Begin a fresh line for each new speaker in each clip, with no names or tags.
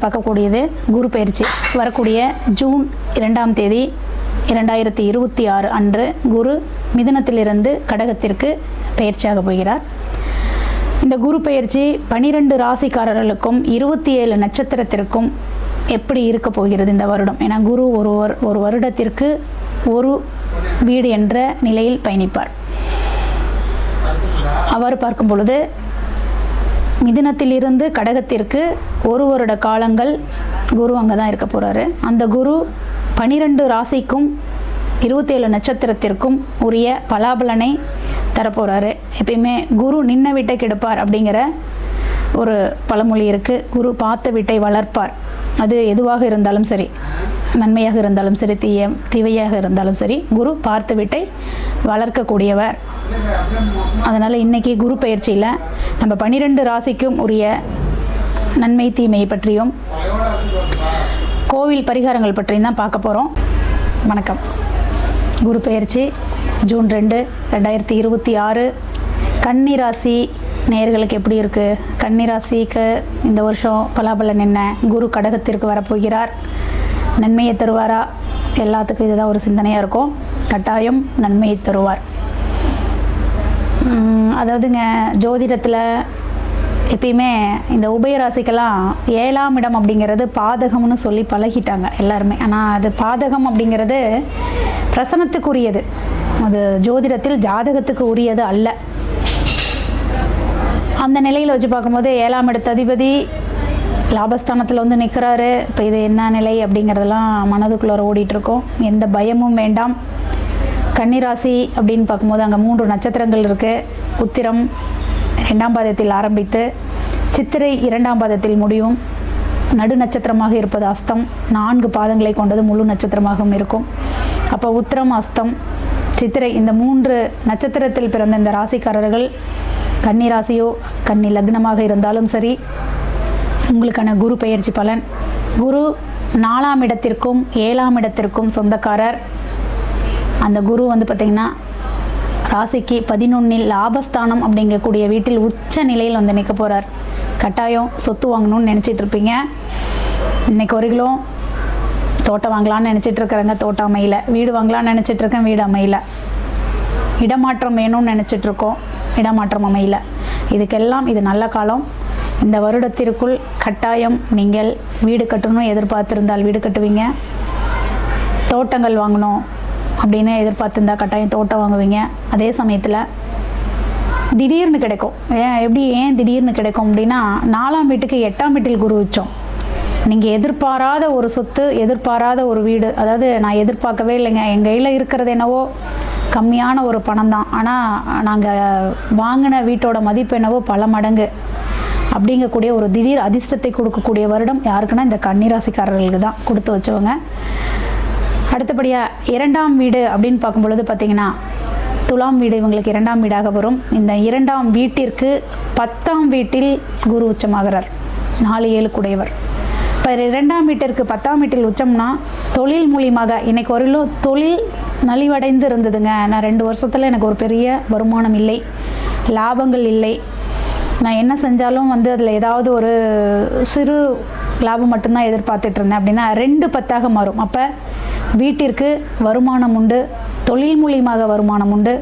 பார்க்கக்கூடியது குரு பயிற்சி. வரக்கூடிய ஜூன் 2ஆம் தேதி 2026 அன்று குரு மிதுனத்திலிருந்து கடகத்திற்கு பயிற்சியாக போகிறார். இந்த குரு பயிற்சி 12 ராசிக்காரர்களுக்கும் 27 நட்சத்திரத்திற்கும் எப்படி இருக்க போகிறது இந்த வருடம்? ஏன்னா குரு ஒரு வருடத்திற்கு ஒரு வீடு என்ற நிலையில் பயணிப்பார். அவர் பார்க்கும் பொழுது மிதுனத்திலிருந்து கடகத்திற்கு ஒரு வருட காலங்கள் குரு அங்கே தான் இருக்க போகிறாரு. அந்த குரு 12 ராசிக்கும் 27 நட்சத்திரத்திற்கும் உரிய பலாபலனை தரப்போகிறாரு. எப்பயுமே குரு நின்ன வீட்டை கெடுப்பார் அப்படிங்கிற ஒரு பழமொழி இருக்குது. குரு பார்த்த வீட்டை வளர்ப்பார். அது எதுவாக இருந்தாலும் சரி, நன்மையாக இருந்தாலும் சரி, தீவையாக இருந்தாலும் சரி, குரு பார்த்த வீட்டை வளர்க்கக்கூடியவர். அதனால் இன்றைக்கி குரு பயிற்சியில் நம்ம 12 ராசிக்கும் உரிய நன்மை தீமை பற்றியும் கோவில் பரிகாரங்கள் பற்றியும் தான் பார்க்க போகிறோம். வணக்கம். குரு பயிற்சி ஜூன் 2, 2026 கன்னி ராசி நேயர்களுக்கு எப்படி இருக்குது? கன்னி ராசிக்கு இந்த வருஷம் பலாபலன் என்ன? குரு கடகத்திற்கு வரப்போகிறார். நன்மையை தருவாரா? எல்லாத்துக்கும் இதுதான் ஒரு சிந்தனையாக இருக்கும். கட்டாயம் நன்மையை தருவார். அதாவதுங்க, ஜோதிடத்தில் எப்பயுமே இந்த உபயராசிக்கெல்லாம் 7ஆம் இடம் அப்படிங்கிறது பாதகம்னு சொல்லி பழகிட்டாங்க எல்லாருமே. ஆனால் அது பாதகம் அப்படிங்கிறது பிரசனத்துக்குரியது. அது ஜோதிடத்தில் ஜாதகத்துக்கு உரியது அல்ல. அந்த நிலையில் வச்சு பார்க்கும்போது 7ஆம் இடத்து அதிபதி லாபஸ்தானத்தில் வந்து நிற்கிறாரு. இப்போ இது என்ன நிலை அப்படிங்கிறதெல்லாம் மனதுக்குள்ளே ஓடிட்டுருக்கோம். எந்த பயமும் வேண்டாம். கன்னிராசி அப்படின்னு பார்க்கும்போது அங்கே 3 நட்சத்திரங்கள் இருக்குது. உத்திரம் 2ஆம் பாதத்தில் ஆரம்பித்து சித்திரை 2ஆம் பாதத்தில் முடியும். நடு நட்சத்திரமாக இருப்பது அஸ்தம். 4 பாதங்களை கொண்டது முழு நட்சத்திரமாகவும் இருக்கும். அப்போ உத்திரம், அஸ்தம், சித்திரை இந்த 3 நட்சத்திரத்தில் பிறந்த இந்த ராசிக்காரர்கள் கன்னி ராசியோ கன்னி லக்னமாக இருந்தாலும் சரி, உங்களுக்கான குரு பயிற்சி பலன். குரு 4ஆம் இடத்திற்கும் 7ஆம் இடத்திற்கும் சொந்தக்காரர். அந்த குரு வந்து பார்த்திங்கன்னா ராசிக்கு 11 லாபஸ்தானம் அப்படிங்கக்கூடிய வீட்டில் உச்ச நிலையில் வந்து நிற்க போகிறார். கட்டாயம் சொத்து வாங்கணும்னு நினச்சிட்டு இருப்பீங்க. இன்றைக்கி ஒரு கிலோ தோட்டம் வாங்கலான்னு நினச்சிட்டு இருக்கிறாங்க, தோட்டம் அமையல. வீடு வாங்கலான்னு நினச்சிட்ருக்கேன், வீடு அமையல. இடமாற்றம் வேணும்னு நினச்சிட்ருக்கோம், இடமாற்றம் அமையல. இதுக்கெல்லாம் இது நல்ல காலம். இந்த வருடத்திற்குள் கட்டாயம் நீங்கள் வீடு கட்டணும் எதிர்பார்த்துருந்தால் வீடு கட்டுவீங்க. தோட்டங்கள் வாங்கணும் அப்படின்னு எதிர்பார்த்துருந்தா கட்டாயம் தோட்டம் வாங்குவீங்க. அதே சமயத்தில் திடீர்னு கிடைக்கும். ஏன் திடீர்னு கிடைக்கும் அப்படின்னா, 4ஆம் வீட்டுக்கு 8ஆம் வீட்டில் குரு உச்சம். நீங்கள் எதிர்பாராத ஒரு சொத்து, எதிர்பாராத ஒரு வீடு. அதாவது நான் எதிர்பார்க்கவே இல்லைங்க, எங்கள் கையில் இருக்கிறது என்னவோ கம்மியான ஒரு பணம் தான், ஆனால் நாங்கள் வாங்கின வீட்டோட மதிப்பு என்னவோ பல மடங்கு அப்படிங்கக்கூடிய ஒரு திடீர் அதிர்ஷ்டத்தை கொடுக்கக்கூடிய வருடம் யாருக்குன்னா இந்த கன்னிராசிக்காரர்களுக்கு தான், கொடுத்து வச்சவங்க. அடுத்தபடியாக 2ஆம் வீடு அப்படின்னு பார்க்கும் பொழுது பார்த்திங்கன்னா துலாம் வீடு இவங்களுக்கு 2ஆம் வீடாக வரும். இந்த 2ஆம் வீட்டிற்கு 10ஆம் வீட்டில் குரு உச்சமாகிறார். 4-7 கூடையவர். இப்போ 2ஆம் வீட்டிற்கு 10ஆம் வீட்டில் உச்சம்னா தொழில் மூலியமாக இன்னைக்கு வரையிலும் தொழில் நலிவடைந்து இருந்ததுங்க. நான் 2 வருஷத்தில் எனக்கு ஒரு பெரிய வருமானம் இல்லை, லாபங்கள் இல்லை. நான் என்ன செஞ்சாலும் வந்து அதில் ஏதாவது ஒரு சிறு லாபம் மட்டும்தான் எதிர்பார்த்துட்டு இருந்தேன் அப்படின்னா 2-10ஆக மாறும். அப்போ வீட்டிற்கு வருமானம் உண்டு, தொழில் மூலியமாக வருமானம் உண்டு.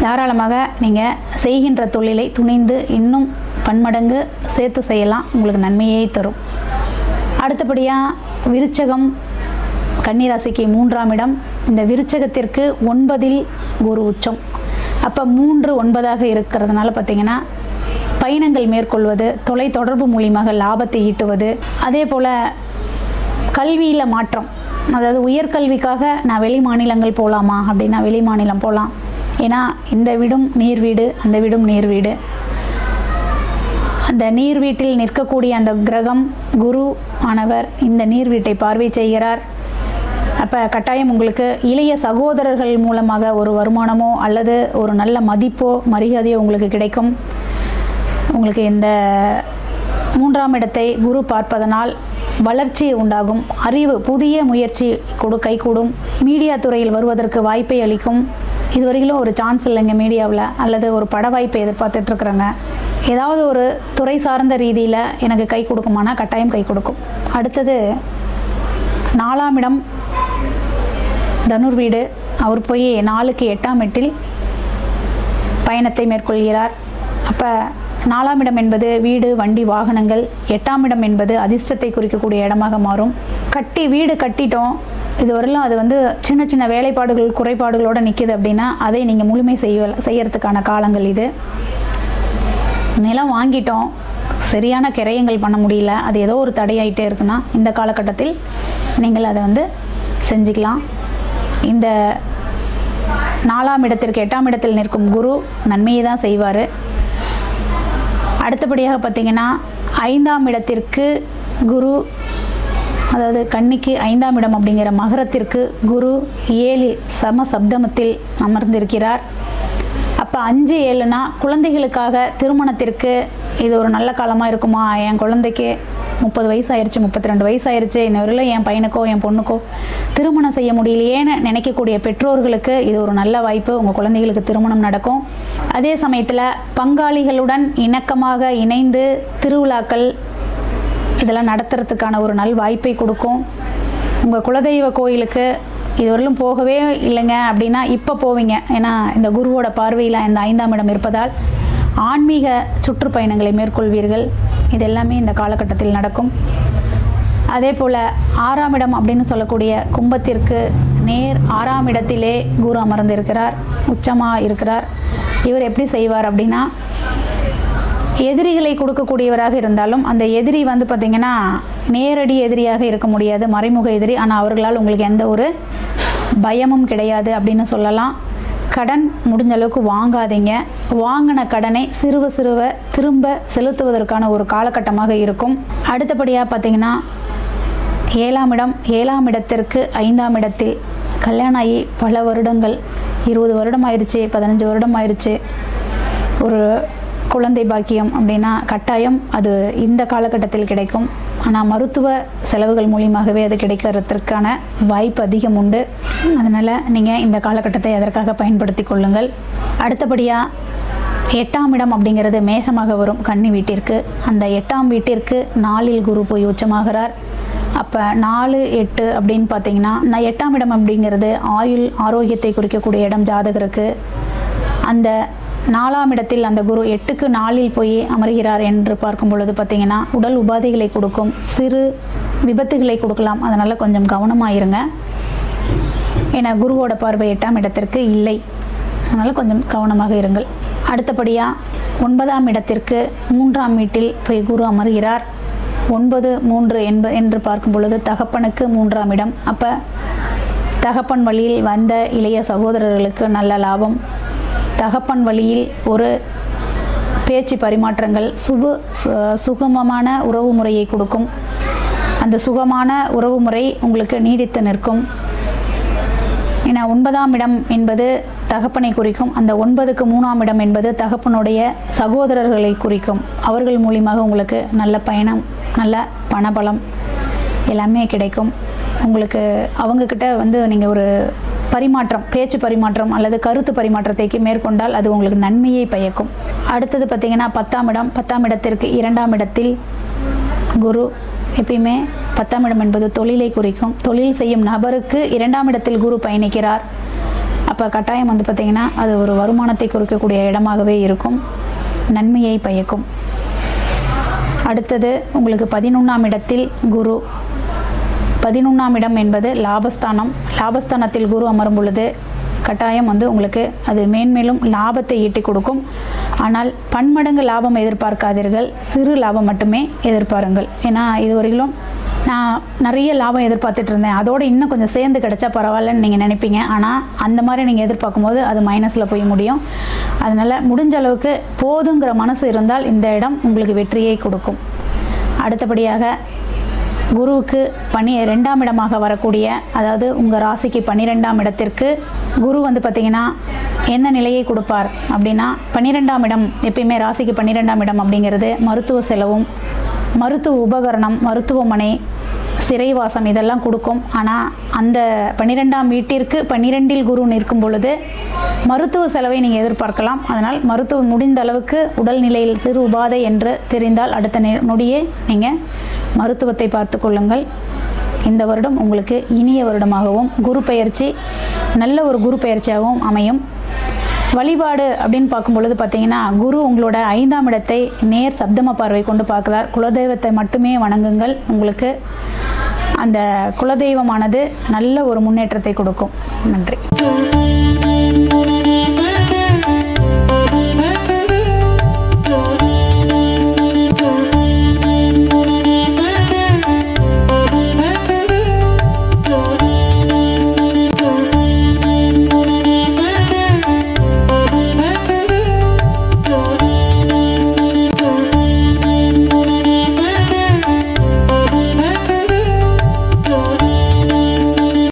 தாராளமாக நீங்கள் செய்கின்ற தொழிலை துணிந்து இன்னும் பன்மடங்கு சேர்த்து செய்யலாம். உங்களுக்கு நன்மையை தரும். அடுத்தபடியாக விருச்சகம் கன்னிராசிக்கு 3ஆம் இடம். இந்த விருச்சகத்திற்கு 9இல் குரு உச்சம். அப்போ 3-9ஆக இருக்கிறதுனால பார்த்திங்கன்னா பயணங்கள் மேற்கொள்வது, தொலை தொடர்பு மூலியமாக லாபத்தை ஈட்டுவது, அதே போல் கல்வியில் மாற்றம். அதாவது உயர்கல்விக்காக நான் வெளி மாநிலங்கள் போகலாமா அப்படின்னா வெளி மாநிலம் போகலாம். ஏன்னா இந்த வீடும் நீர் வீடு, அந்த வீடும் நீர் வீடு. அந்த நீர் வீட்டில் நிற்கக்கூடிய அந்த கிரகம் குரு ஆனவர் இந்த நீர் வீட்டை பார்வை செய்கிறார். அப்போ கட்டாயம் உங்களுக்கு இளைய சகோதரர்கள் மூலமாக ஒரு வருமானமோ அல்லது ஒரு நல்ல மதிப்போ மரியாதையோ உங்களுக்கு கிடைக்கும். உங்களுக்கு இந்த 3ஆம் இடத்தை குரு பார்ப்பதனால் வளர்ச்சி உண்டாகும். அறிவு, புதிய முயற்சி கைகூடும். மீடியா துறையில் வருவதற்கு வாய்ப்பை அளிக்கும். இதுவரையிலும் ஒரு சான்ஸ் இல்லைங்க மீடியாவில், அல்லது ஒரு பட வாய்ப்பை எதிர்பார்த்துட்ருக்குறேங்க, ஏதாவது ஒரு துறை சார்ந்த ரீதியில் எனக்கு கை கொடுக்குமானா கட்டாயம் கை கொடுக்கும். அடுத்தது 4ஆம் இடம் தனுர் வீடு. அவர் போய் 4க்கு 8ஆம் எட்டில் பயணத்தை மேற்கொள்கிறார். அப்போ 4ஆம் இடம் என்பது வீடு, வண்டி, வாகனங்கள். 8ஆம் இடம் என்பது அதிர்ஷ்டத்தை குறிக்கக்கூடிய இடமாக மாறும். வீடு கட்டிட்டோம், இதுவரையிலும் அது வந்து சின்ன சின்ன வேலைப்பாடுகள் குறைபாடுகளோடு நிற்கிது அப்படின்னா அதை நீங்கள் முழுமை செய்யறதுக்கான காலங்கள் இது. நிலம் வாங்கிட்டோம், சரியான கிரயங்கள் பண்ண முடியல, அது ஏதோ ஒரு தடையாயிட்டே இருக்குன்னா இந்த காலகட்டத்தில் நீங்கள் அதை வந்து செஞ்சுக்கலாம். இந்த 4ஆம் இடத்திற்கு 8ஆம் இடத்தில் நிற்கும் குரு நன்மையை தான் செய்வார். அடுத்தபடியாக பார்த்தீங்கன்னா 5ஆம் இடத்திற்கு குரு, அதாவது கன்னிக்கு 5ஆம் இடம் அப்படிங்கிற மகரத்திற்கு குரு 7 சம சப்தமத்தில் அமர்ந்திருக்கிறார். அப்போ 5, 7னா குழந்தைகளுக்காக திருமணத்திற்கு இது ஒரு நல்ல காலமாக இருக்குமா? என் குழந்தைக்கு 30 வயசு ஆயிடுச்சு, 32 வயசு ஆயிடுச்சு, இன்னொரு என் பையனுக்கோ என் பொண்ணுக்கோ திருமணம் செய்ய முடியலையேன்னு நினைக்கக்கூடிய பெற்றோர்களுக்கு இது ஒரு நல்ல வாய்ப்பு. உங்கள் குழந்தைகளுக்கு திருமணம் நடக்கும். அதே சமயத்தில் பங்காளிகளுடன் இணக்கமாக இணைந்து திருவிழாக்கள் இதெல்லாம் நடத்துறதுக்கான ஒரு நல் வாய்ப்பை கொடுக்கும். உங்கள் குலதெய்வ கோயிலுக்கு இதுவரையிலும் போகவே இல்லைங்க அப்படின்னா இப்போ போவீங்க. ஏன்னா இந்த குருவோட பார்வையில் இந்த 5ஆம் இடம் இருப்பதால் ஆன்மீக சுற்றுப்பயணங்களை மேற்கொள்வீர்கள். இது எல்லாமே இந்த காலகட்டத்தில் நடக்கும். அதே போல் 6ஆம் இடம் அப்படின்னு சொல்லக்கூடிய கும்பத்திற்கு நேர் 6ஆம் இடத்திலே குரு அமர்ந்திருக்கிறார், உச்சமாக இருக்கிறார். இவர் எப்படி செய்வார் அப்படின்னா, எதிரிகளை கொடுக்கக்கூடியவராக இருந்தாலும் அந்த எதிரி வந்து பார்த்திங்கன்னா நேரடி எதிரியாக இருக்க முடியாது, மறைமுக எதிரி. ஆனால் அவர்களால் உங்களுக்கு எந்த ஒரு பயமும் கிடையாது அப்படின்னு சொல்லலாம். கடன் முடிஞ்ச அளவுக்கு வாங்காதீங்க. வாங்கின கடனை சிறுவ திரும்ப செலுத்துவதற்கான ஒரு காலகட்டமாக இருக்கும். அடுத்தபடியாக பார்த்திங்கன்னா 7ஆம் இடம், 7ஆம் இடத்திற்கு 5ஆம் இடத்தில் கல்யாணம் ஆகி பல வருடங்கள், 20 வருடம் ஆயிடுச்சு, 15 வருடம் ஆயிடுச்சு, ஒரு குழந்தை பாக்கியம் அப்படின்னா கட்டாயம் அது இந்த காலகட்டத்தில் கிடைக்கும். ஆனால் மருத்துவ செலவுகள் மூலியமாகவே அது கிடைக்கிறதுக்கான வாய்ப்பு அதிகம் உண்டு. அதனால் நீங்கள் இந்த காலகட்டத்தை அதற்காக பயன்படுத்தி கொள்ளுங்கள். அடுத்தபடியாக 8ஆம் இடம் அப்படிங்கிறது மேஷமாக வரும் கன்னி வீட்டிற்கு. அந்த 8ஆம் வீட்டிற்கு 4இல் குரு போய் உச்சமாகிறார். அப்போ 4, 8 அப்படின்னு பார்த்தீங்கன்னா 8ஆம் இடம் அப்படிங்கிறது ஆயுள் ஆரோக்கியத்தை குறிக்கக்கூடிய இடம் ஜாதகருக்கு. அந்த 4ஆம் இடத்தில் அந்த குரு 8க்கு 4இல் போய் அமர்கிறார் என்று பார்க்கும் பொழுது பார்த்திங்கன்னா உடல் உபாதைகளை கொடுக்கும், சிறு விபத்துகளை கொடுக்கலாம். அதனால் கொஞ்சம் கவனமாக இருங்க. ஏன்னா குருவோட பார்வை 8ஆம் இடத்திற்கு இல்லை, அதனால் கொஞ்சம் கவனமாக இருங்கள். அடுத்தபடியாக 9ஆம் இடத்திற்கு 3ஆம் வீட்டில் போய் குரு அமர்கிறார். 9, 3 என்று பார்க்கும் பொழுது தகப்பனுக்கு 3ஆம் இடம். அப்போ தகப்பன் வழியில் வந்த இளைய சகோதரர்களுக்கு நல்ல லாபம். தகப்பன் வழியில் ஒரு பேச்சு பரிமாற்றங்கள் சுகமமான உறவு முறையை கொடுக்கும். அந்த சுகமான உறவு முறை உங்களுக்கு நீடித்து நிற்கும். ஏன்னா 9ஆம் இடம் என்பது தகப்பனை குறிக்கும். அந்த 9க்கு 3ஆம் இடம் என்பது தகப்பனுடைய சகோதரர்களை குறிக்கும். அவர்கள் மூலியமாக உங்களுக்கு நல்ல பயணம், நல்ல பணபலம் எல்லாமே கிடைக்கும். உங்களுக்கு அவங்கக்கிட்ட வந்து நீங்கள் ஒரு பரிமாற்றம், பேச்சு பரிமாற்றம் அல்லது கருத்து பரிமாற்றத்தை மேற்கொண்டால் அது உங்களுக்கு நன்மையை பயக்கும். அடுத்தது பார்த்திங்கன்னா 10ஆம் இடம். 10ஆம் இடத்திற்கு 2ஆம் இடத்தில் குரு. எப்பயுமே 10ஆம் இடம் என்பது தொழிலை குறிக்கும். தொழில் செய்யும் நபருக்கு 2ஆம் இடத்தில் குரு பயணிக்கிறார். அப்போ கட்டாயம் வந்து பார்த்திங்கன்னா அது ஒரு வருமானத்தை குறிக்கக்கூடிய இடமாகவே இருக்கும், நன்மையை பயக்கும். அடுத்தது உங்களுக்கு 11ஆம் இடத்தில் குரு. 11ஆம் இடம் என்பது லாபஸ்தானம். லாபஸ்தானத்தில் குரு அமரும் பொழுது கட்டாயம் வந்து உங்களுக்கு அது மேன்மேலும் லாபத்தை ஈட்டி கொடுக்கும். ஆனால் பன்மடங்கு லாபம் எதிர்பார்க்காதீர்கள், சிறு லாபம் மட்டுமே எதிர்பாருங்கள். ஏன்னா இதுவரையிலும் நான் நிறைய லாபம் எதிர்பார்த்துட்டு இருந்தேன், அதோடு இன்னும் கொஞ்சம் சேர்ந்து கிடைச்சா பரவாயில்லன்னு நீங்கள் நினைப்பீங்க. ஆனால் அந்த மாதிரி நீங்கள் எதிர்பார்க்கும் போது அது மைனஸில் போய் முடியும். அதனால் முடிஞ்ச அளவுக்கு போதுங்கிற மனசு இருந்தால் இந்த இடம் உங்களுக்கு வெற்றியை கொடுக்கும். அடுத்தபடியாக குருவுக்கு 2ஆம் இடமாக வரக்கூடிய, அதாவது உங்கள் ராசிக்கு 12ஆம் இடத்திற்கு குரு வந்து பார்த்திங்கன்னா என்ன நிலையை கொடுப்பார் அப்படின்னா, 12ஆம் இடம் எப்பயுமே ராசிக்கு 12ஆம் இடம் அப்படிங்கிறது மருத்துவ செலவும், மருத்துவ உபகரணம், மருத்துவமனை, சிறைவாசம் இதெல்லாம் கொடுக்கும். ஆனால் அந்த 12ஆம் வீட்டிற்கு 12இல் குரு நிற்கும் பொழுது மருத்துவ செலவை நீங்கள் எதிர்பார்க்கலாம். அதனால் மருத்துவம் முடிந்த அளவுக்கு உடல்நிலையில் சிறு உபாதை என்று தெரிந்தால் அடுத்த நொடியே நீங்கள் மருத்துவத்தை பார்த்து கொள்ளுங்கள். இந்த வருடம் உங்களுக்கு இனிய வருடமாகவும் குரு பெயர்ச்சி நல்ல ஒரு குரு பெயர்ச்சியாகவும் அமையும். வழிபாடு அப்படின்னு பார்க்கும் பொழுது பார்த்தீங்கன்னா, குரு உங்களோட 5ஆம் இடத்தை நேர் சப்தம பார்வை கொண்டு பார்க்குறார். குலதெய்வத்தை மட்டுமே வணங்குங்கள். உங்களுக்கு அந்த குலதெய்வமானது நல்ல ஒரு முன்னேற்றத்தை கொடுக்கும். நன்றி.